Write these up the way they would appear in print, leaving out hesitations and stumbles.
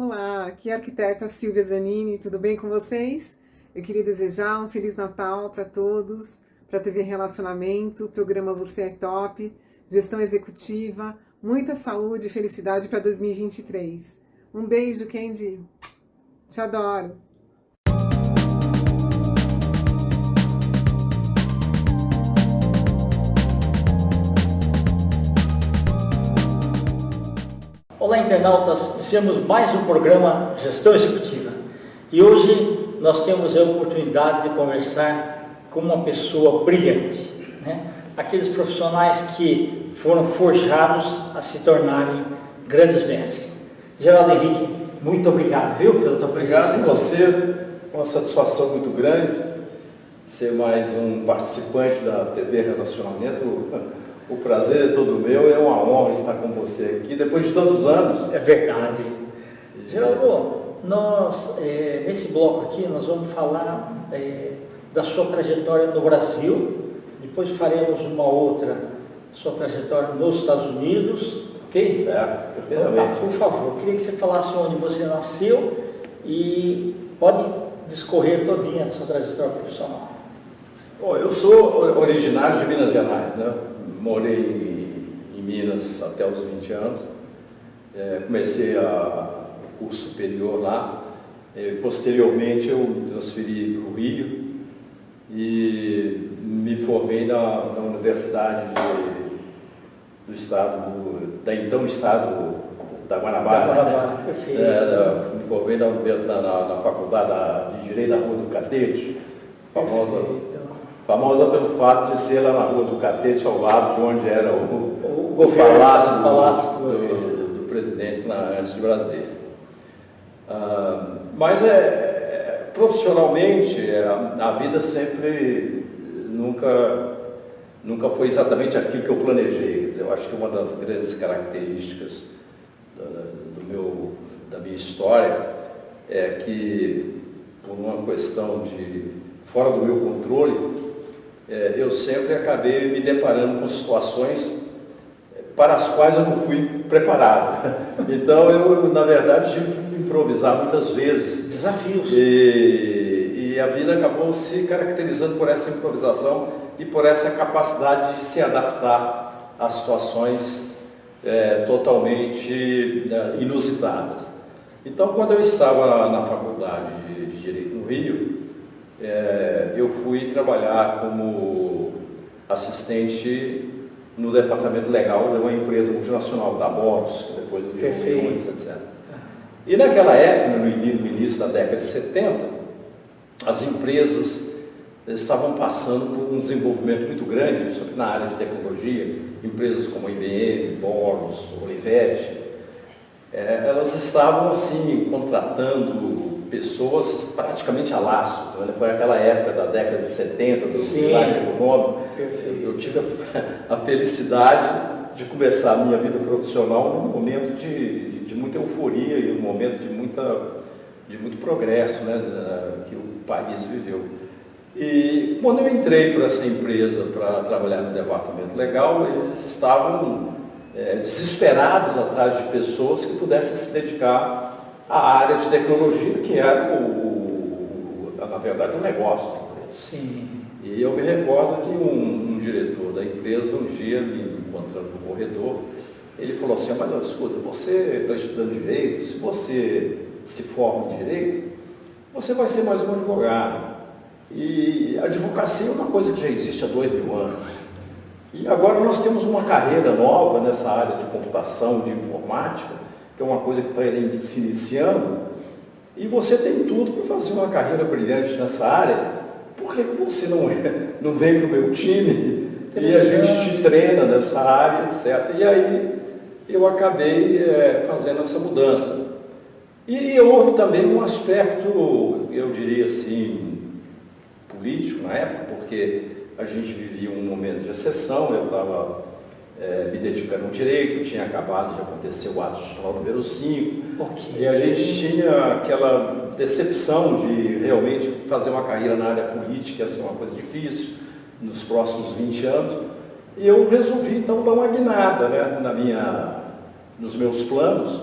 Olá, aqui é a arquiteta Silvia Zanini, tudo bem com vocês? Eu queria desejar um Feliz Natal para todos, para a TV Relacionamento, programa Você é Top, gestão executiva, muita saúde e felicidade para 2023. Um beijo, Candy. Te adoro. Olá, internautas, iniciamos mais um programa Gestão Executiva e hoje nós temos a oportunidade de conversar com uma pessoa brilhante, né? Aqueles profissionais que foram forjados a se tornarem grandes mestres. Geraldo Henrique, muito obrigado, viu, pela tua presença. Obrigado a você, uma satisfação muito grande ser mais um participante da TV Relacionamento. O prazer é todo meu, é uma honra estar com você aqui, depois de tantos anos. É verdade. Geraldo, nós, nesse bloco aqui, nós vamos falar da sua trajetória no Brasil, depois faremos uma outra, sua trajetória nos Estados Unidos, ok? Certo, Então, perfeitamente. por favor, queria que você falasse onde você nasceu e pode discorrer todinha a sua trajetória profissional. Bom, eu sou originário de Minas Gerais, né? Morei em Minas até os 20 anos, comecei o curso superior lá, posteriormente eu me transferi para o Rio e me formei na Universidade do Estado, da então Estado da Guanabara. Perfeito. Me formei na Faculdade de Direito da Rua do Catete, famosa pelo fato de ser lá na Rua do Catete, ao lado de onde era o palácio do presidente antes de Brasília. Mas profissionalmente, a vida sempre nunca foi exatamente aquilo que eu planejei. Quer dizer, eu acho que uma das grandes características da minha história é que, por uma questão de fora do meu controle, eu sempre acabei me deparando com situações para as quais eu não fui preparado. Então, eu, na verdade, tive que improvisar muitas vezes. Desafios. E a vida acabou se caracterizando por essa improvisação e por essa capacidade de se adaptar a situações totalmente inusitadas. Então, quando eu estava na Faculdade de Direito no Rio, eu fui trabalhar como assistente no departamento legal de uma empresa multinacional da Boros, que depois virou Leões, etc. E naquela época, no início da década de 70, as empresas estavam passando por um desenvolvimento muito grande, sobretudo na área de tecnologia, empresas como a IBM, Boros, Olivetti, elas estavam assim contratando pessoas praticamente a laço. Foi aquela época da década de 70, do milagre econômico. Eu tive a felicidade de começar a minha vida profissional num momento de muita euforia e um momento de muito progresso, né, que o país viveu. E quando eu entrei para essa empresa para trabalhar no departamento legal, eles estavam desesperados atrás de pessoas que pudessem se dedicar à área de tecnologia, que era, na verdade, um negócio da empresa. Sim. E eu me recordo de um diretor da empresa, um dia, me encontrando no corredor, ele falou assim: mas escuta, você está estudando Direito, se você se forma em Direito, você vai ser mais um advogado. E a advocacia é uma coisa que já existe há 2000 anos. E agora nós temos uma carreira nova nessa área de computação, de informática, que é uma coisa que está se iniciando, e você tem tudo para fazer uma carreira brilhante nessa área. Por que você não vem para o meu time e a gente te treina nessa área, etc. E aí eu acabei fazendo essa mudança. E houve também um aspecto, eu diria assim, político na época, porque a gente vivia um momento de exceção, eu estava me dedicando ao direito, eu tinha acabado de acontecer o ato institucional número 5, e a gente tinha aquela decepção de realmente fazer uma carreira na área política, ia ser uma coisa difícil, nos próximos 20 anos, e eu resolvi então dar uma guinada, né, nos meus planos,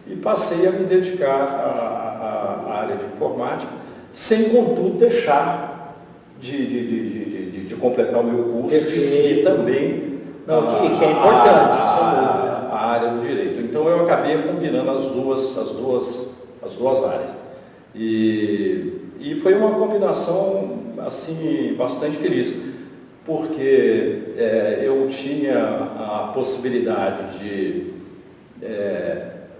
e passei a me dedicar à área de informática, sem, contudo, deixar de completar o meu curso, de seguir também que é importante, a área do direito. Então eu acabei combinando as duas áreas. E foi uma combinação assim, bastante feliz, porque eu tinha a possibilidade de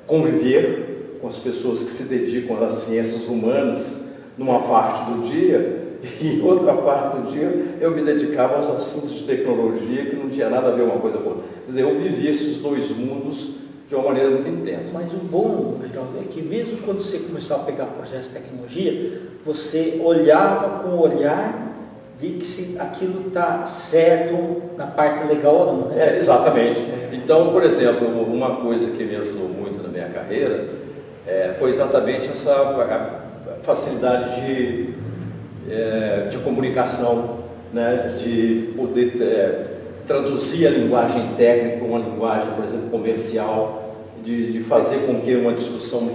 conviver com as pessoas que se dedicam às ciências humanas numa parte do dia, e outra parte do dia eu me dedicava aos assuntos de tecnologia que não tinha nada a ver uma coisa com outra. Quer dizer, eu vivi esses dois mundos de uma maneira muito intensa. Mas o bom, Geraldo, é que mesmo quando você começou a pegar projetos de tecnologia, você olhava com o olhar de que se aquilo está certo na parte legal ou não. Exatamente. Então, por exemplo, uma coisa que me ajudou muito na minha carreira foi exatamente essa facilidade de comunicação, né? De poder traduzir a linguagem técnica para uma linguagem, por exemplo, comercial, de fazer com que uma discussão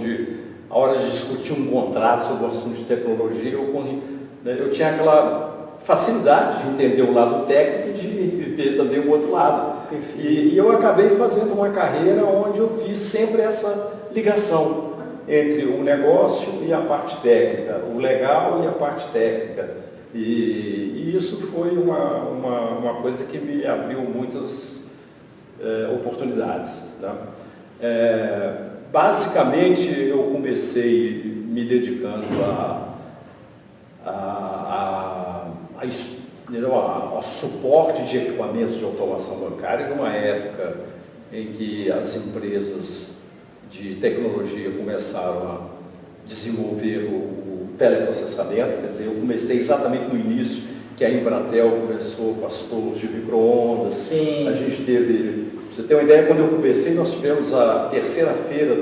a hora de discutir um contrato sobre um assunto de tecnologia, eu tinha aquela facilidade de entender o lado técnico e de ver também o outro lado. E eu acabei fazendo uma carreira onde eu fiz sempre essa ligação entre o negócio e a parte técnica, o legal e a parte técnica. E isso foi uma coisa que me abriu muitas oportunidades, né? Basicamente, eu comecei me dedicando ao suporte de equipamentos de automação bancária, numa época em que as empresas de tecnologia começaram a desenvolver o teleprocessamento. Quer dizer, eu comecei exatamente no início, que a Embratel começou com as torres de micro-ondas. Sim. A gente teve, pra você ter uma ideia, quando eu comecei, nós tivemos a terceira feira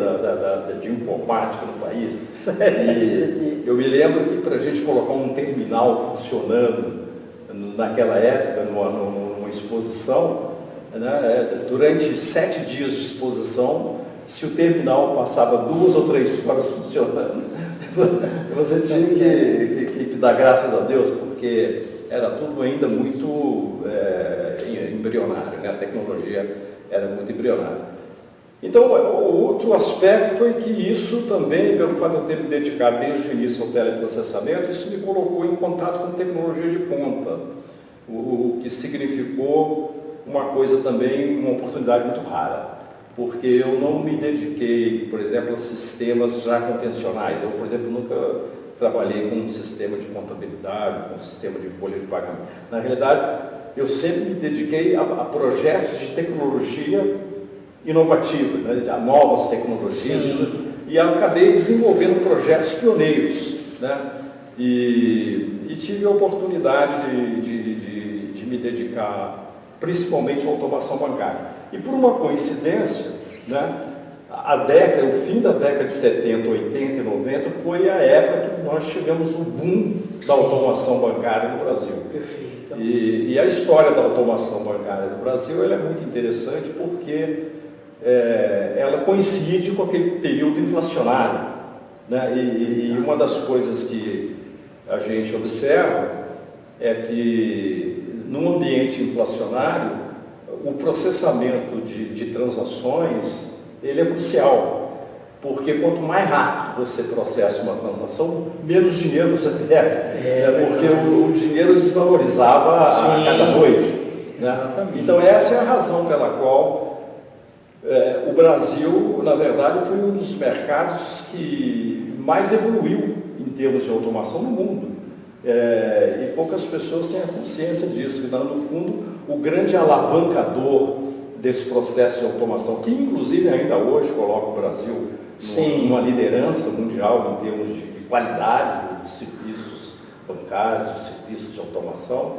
de informática no país. E eu me lembro que para a gente colocar um terminal funcionando naquela época, numa exposição, né, durante 7 dias de exposição, se o terminal passava 2 ou 3 horas funcionando, você tinha que dar graças a Deus, porque era tudo ainda muito embrionário, né? A tecnologia era muito embrionária. Então, o outro aspecto foi que isso também, pelo fato de eu ter me dedicado desde o início ao teleprocessamento, isso me colocou em contato com tecnologia de ponta, o que significou uma coisa também, uma oportunidade muito rara. Porque eu não me dediquei, por exemplo, a sistemas já convencionais. Eu, por exemplo, nunca trabalhei com um sistema de contabilidade, com um sistema de folha de pagamento. Na realidade, eu sempre me dediquei a projetos de tecnologia inovativa, né, a novas tecnologias. E eu acabei desenvolvendo projetos pioneiros, né? E tive a oportunidade de me dedicar principalmente à automação bancária. E por uma coincidência, né, o fim da década de 70, 80 e 90 foi a época que nós tivemos um boom da automação bancária no Brasil. Perfeito. E a história da automação bancária no Brasil ela é muito interessante porque ela coincide com aquele período inflacionário, né? E uma das coisas que a gente observa é que num ambiente inflacionário o processamento de transações ele é crucial, porque quanto mais rápido você processa uma transação, menos dinheiro você perde, porque o dinheiro desvalorizava a cada noite, né? Então essa é a razão pela qual o Brasil, na verdade, foi um dos mercados que mais evoluiu em termos de automação no mundo. E poucas pessoas têm a consciência disso, que, no fundo, o grande alavancador desse processo de automação, que inclusive ainda hoje coloca o Brasil numa liderança mundial em termos de qualidade dos serviços bancários, dos serviços de automação,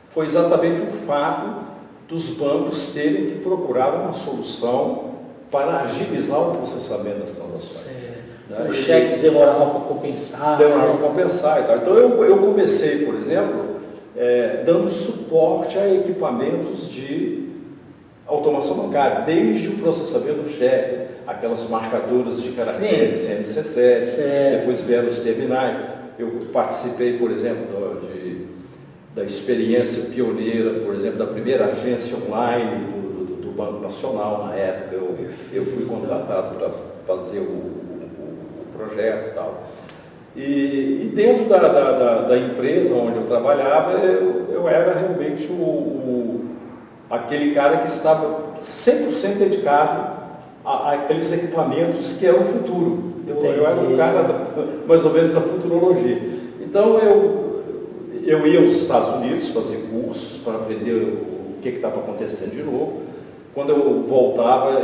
foi exatamente o fato dos bancos terem que procurar uma solução para agilizar o processamento das transações. Né? Os cheques demoravam para compensar. Demoravam para compensar e tal. Então eu comecei, por exemplo, dando suporte a equipamentos de automação bancária, desde o processamento do cheque, aquelas marcadoras de caracteres CMC7, depois vieram os terminais. Eu participei, por exemplo, da experiência pioneira, por exemplo, da primeira agência online do Banco Nacional na época. Eu fui contratado para fazer o projeto e tal. E dentro da empresa onde eu trabalhava, eu era realmente aquele cara que estava 100% dedicado àqueles equipamentos que eram o futuro. Eu era um cara mais ou menos da futurologia. Então eu ia aos Estados Unidos fazer cursos para aprender o que estava acontecendo de novo. Quando eu voltava,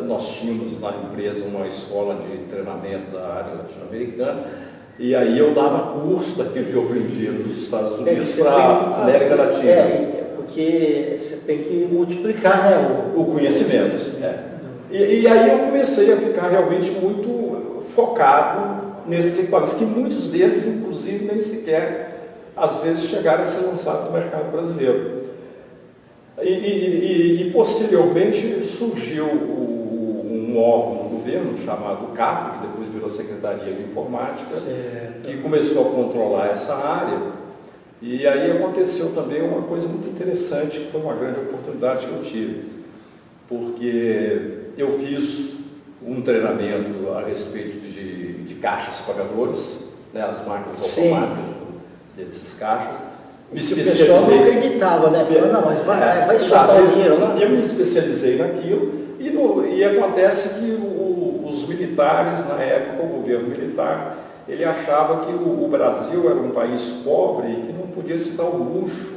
nós tínhamos na empresa uma escola de treinamento da área latino-americana, e aí eu dava curso daquilo que eu aprendia nos Estados Unidos para a América Latina. Porque você tem que multiplicar, né, o conhecimento. E aí eu comecei a ficar realmente muito focado nesses equipamentos, que muitos deles, inclusive, nem sequer, às vezes, chegaram a ser lançados no mercado brasileiro. E posteriormente surgiu um órgão do governo chamado CAP, que depois virou Secretaria de Informática, que começou a controlar essa área. E aí aconteceu também uma coisa muito interessante, que foi uma grande oportunidade que eu tive, porque eu fiz um treinamento a respeito de caixas pagadores, né, as máquinas automáticas desses caixas. O pessoal não acreditava, né? Falando, não, mas vai soltar o dinheiro lá. Eu me especializei naquilo e acontece que os militares, na época, o governo militar, ele achava que o Brasil era um país pobre e que não podia se dar o luxo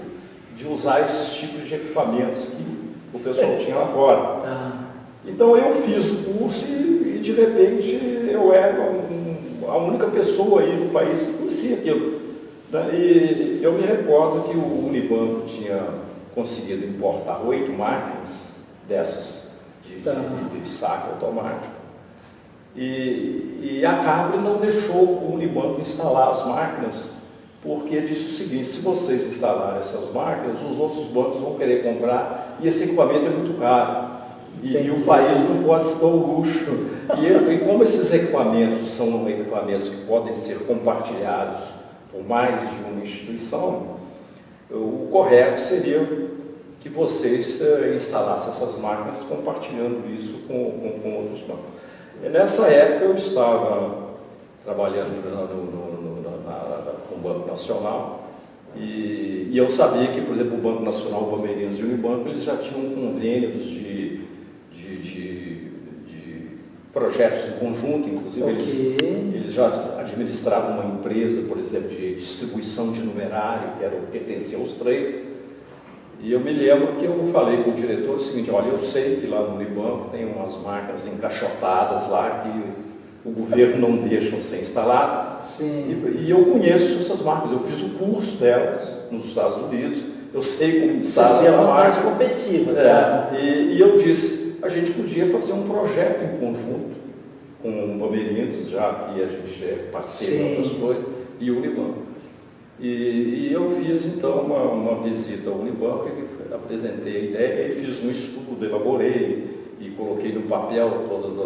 de usar esses tipos de equipamentos que o pessoal tinha lá fora. Então eu fiz o curso e de repente eu era a única pessoa aí no país que conhecia aquilo. E eu me recordo que o Unibanco tinha conseguido importar 8 máquinas dessas de saque automático. E a Capri não deixou o Unibanco instalar as máquinas, porque disse o seguinte: se vocês instalarem essas máquinas, os outros bancos vão querer comprar e esse equipamento é muito caro. E o país não pode se dar o luxo. E como esses equipamentos são equipamentos que podem ser compartilhados por mais de uma instituição, o correto seria que vocês instalassem essas máquinas compartilhando isso com outros bancos. E nessa época eu estava trabalhando com o Banco Nacional e eu sabia que, por exemplo, o Banco Nacional, o Bameirinhos e o Unibanco, eles já tinham convênios de projetos em conjunto, inclusive eles já administravam uma empresa, por exemplo, de distribuição de numerário, que pertencia aos 3. E eu me lembro que eu falei com o diretor o seguinte: olha, eu sei que lá no Unibanco tem umas máquinas encaixotadas lá que o governo não deixa ser instalado. E eu conheço essas máquinas, eu fiz o curso delas nos Estados Unidos, eu sei como instala essa máquina. Competitiva. E eu disse: a gente podia fazer um projeto em conjunto com o Bameirinhos, já que a gente é parceiro de outras coisas, e o Unibanco. E eu fiz então uma visita ao Unibanco, e apresentei a ideia, e fiz um estudo, elaborei e coloquei no papel todas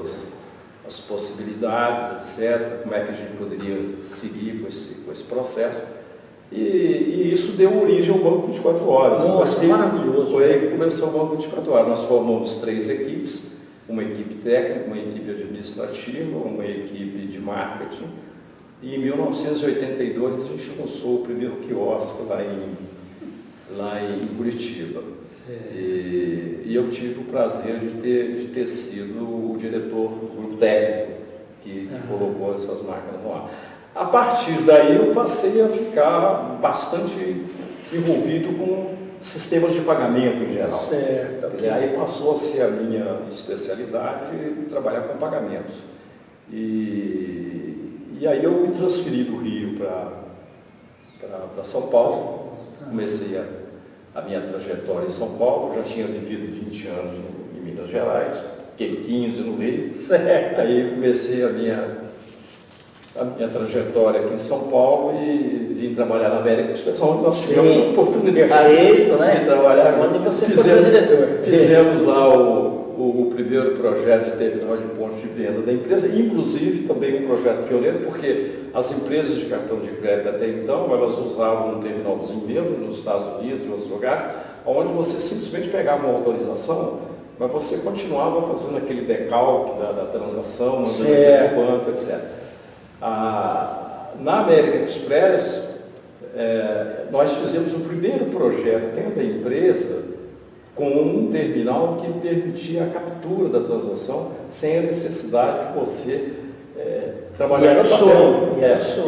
as possibilidades, etc., como é que a gente poderia seguir com esse processo. E isso deu origem ao Banco 24 Horas. Nossa, maravilhoso. Foi aí que começou o Banco 24 Horas. Nós formamos 3 equipes, uma equipe técnica, uma equipe administrativa, uma equipe de marketing. E em 1982 a gente lançou o primeiro quiosque lá em Curitiba. E eu tive o prazer de ter sido o diretor do grupo técnico que colocou essas máquinas no ar. A partir daí eu passei a ficar bastante envolvido com sistemas de pagamento em geral. Certo. Aí passou a ser a minha especialidade trabalhar com pagamentos. E aí eu me transferi do Rio para São Paulo, comecei a minha trajetória em São Paulo, já tinha vivido 20 anos em Minas Gerais, fiquei 15 no Rio, aí comecei a minha trajetória aqui em São Paulo e vim trabalhar na América Expressão, onde nós tivemos a oportunidade de trabalhar. Onde você foi diretor. Fizemos lá o o primeiro projeto de terminal de pontos de venda da empresa, inclusive também um projeto pioneiro, porque as empresas de cartão de crédito até então, elas usavam um terminalzinho mesmo nos Estados Unidos e outros lugares, onde você simplesmente pegava uma autorização, mas você continuava fazendo aquele decalque da transação, mandando para o banco, etc. Na American Express, nós fizemos o primeiro projeto dentro da empresa com um terminal que permitia a captura da transação sem a necessidade de você trabalhar no papel.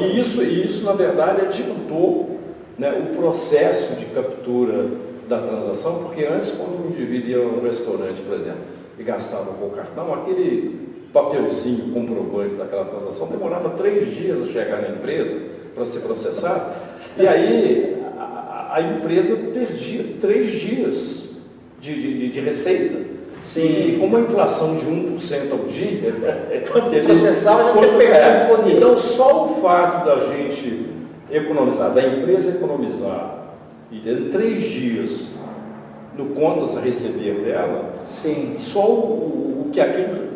E isso, na verdade, adiantou, né, o processo de captura da transação, porque antes, quando o indivíduo ia a um restaurante, por exemplo, e gastava com o cartão, aquele papelzinho comprovante daquela transação demorava 3 dias a chegar na empresa para ser processado, e aí a empresa perdia 3 dias de receita. Sim. E com uma inflação de 1% ao dia, processava já tinha perdido o poder. Então, só o fato da gente economizar, da empresa economizar, e em 3 dias no contas a receber dela, sim, só o que aquilo,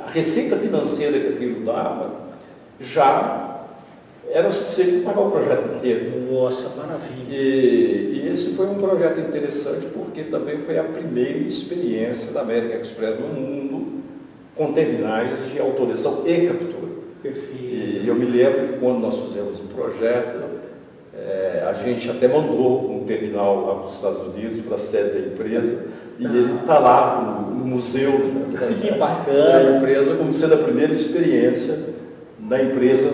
a receita financeira que aquilo dava, já era suficiente para pagar o projeto inteiro. Nossa, maravilha. E esse foi um projeto interessante porque também foi a primeira experiência da American Express no mundo com terminais de autorização e captura. Perfeito. E eu me lembro que quando nós fizemos o projeto, a gente até mandou um terminal lá para os Estados Unidos, para a sede da empresa, e ele está lá no museu que bacana. da empresa, como sendo a primeira experiência da empresa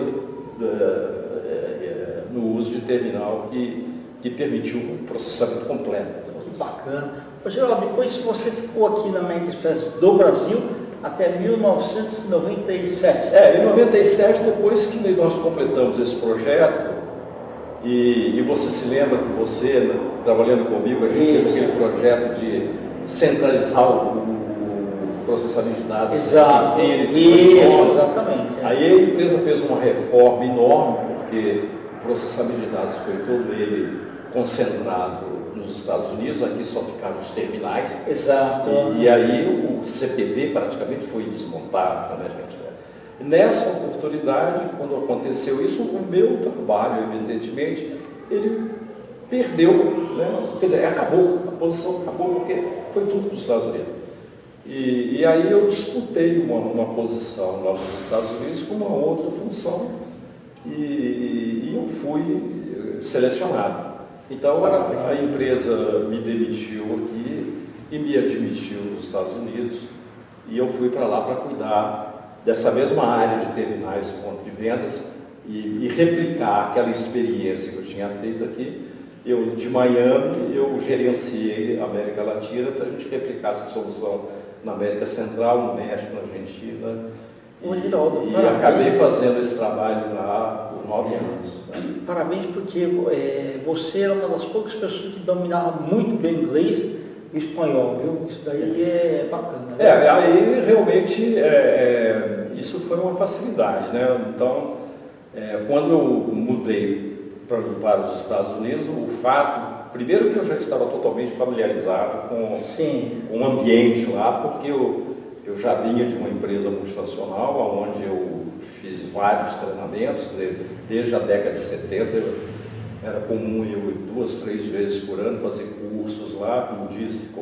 no uso de terminal que permitiu um processamento completo. Que bacana. Ô, Geraldo, depois você ficou aqui na American Express do Brasil até 1997. Em 97, depois que nós completamos esse projeto, e você se lembra que você, né, trabalhando comigo, a gente fez aquele projeto de centralizar o processamento de dados. Exato. Exatamente. Aí a empresa fez uma reforma enorme, porque o processamento de dados foi todo ele concentrado nos Estados Unidos, aqui só ficaram os terminais. Exato. E aí o CPD praticamente foi desmontado também. Nessa oportunidade, quando aconteceu isso, o meu trabalho, evidentemente, ele perdeu, né? Quer dizer, acabou, a posição acabou porque foi tudo para os Estados Unidos. E aí eu disputei uma posição lá nos Estados Unidos com uma outra função e eu fui selecionado. Então a empresa me demitiu aqui e me admitiu nos Estados Unidos e eu fui para lá para cuidar dessa mesma área de terminais de ponto de vendas e replicar aquela experiência que eu tinha feito aqui. Eu, de Miami, eu gerenciei a América Latina para a gente replicar essa solução na América Central, no México, na Argentina. E acabei fazendo esse trabalho lá por 9 anos. Né? Parabéns, porque você era uma das poucas pessoas que dominava muito bem inglês e espanhol, viu? Isso daí é bacana. Né? Aí realmente isso foi uma facilidade, né? Então, quando eu mudei para os Estados Unidos, o fato, primeiro que eu já estava totalmente familiarizado com o ambiente lá, porque eu já vinha de uma empresa multinacional, onde eu fiz vários treinamentos, quer dizer, desde a década de 70, era comum eu ir 2, 3 vezes por ano fazer cursos lá, como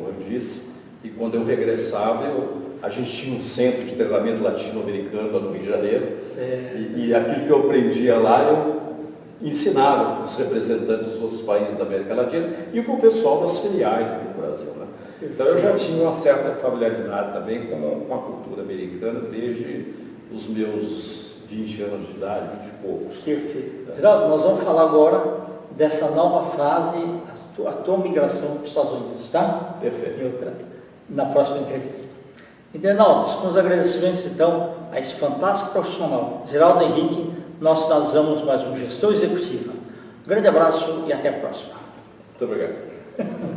eu disse, e quando eu regressava, a gente tinha um centro de treinamento latino-americano lá no Rio de Janeiro, e aquilo que eu aprendia lá, eu ensinava para os representantes dos outros países da América Latina e para o pessoal das filiais aqui no Brasil. Né? Então eu já tinha uma certa familiaridade também com a cultura americana desde os meus 20 anos de idade, 20 e poucos. Perfeito. Geraldo, nós vamos falar agora dessa nova fase, a tua migração para os Estados Unidos, tá? Perfeito. Na próxima entrevista. Internautas, com os agradecimentos então a esse fantástico profissional, Geraldo Henrique, nós finalizamos mais um Gestão Executiva. Um grande abraço e até a próxima. Muito obrigado.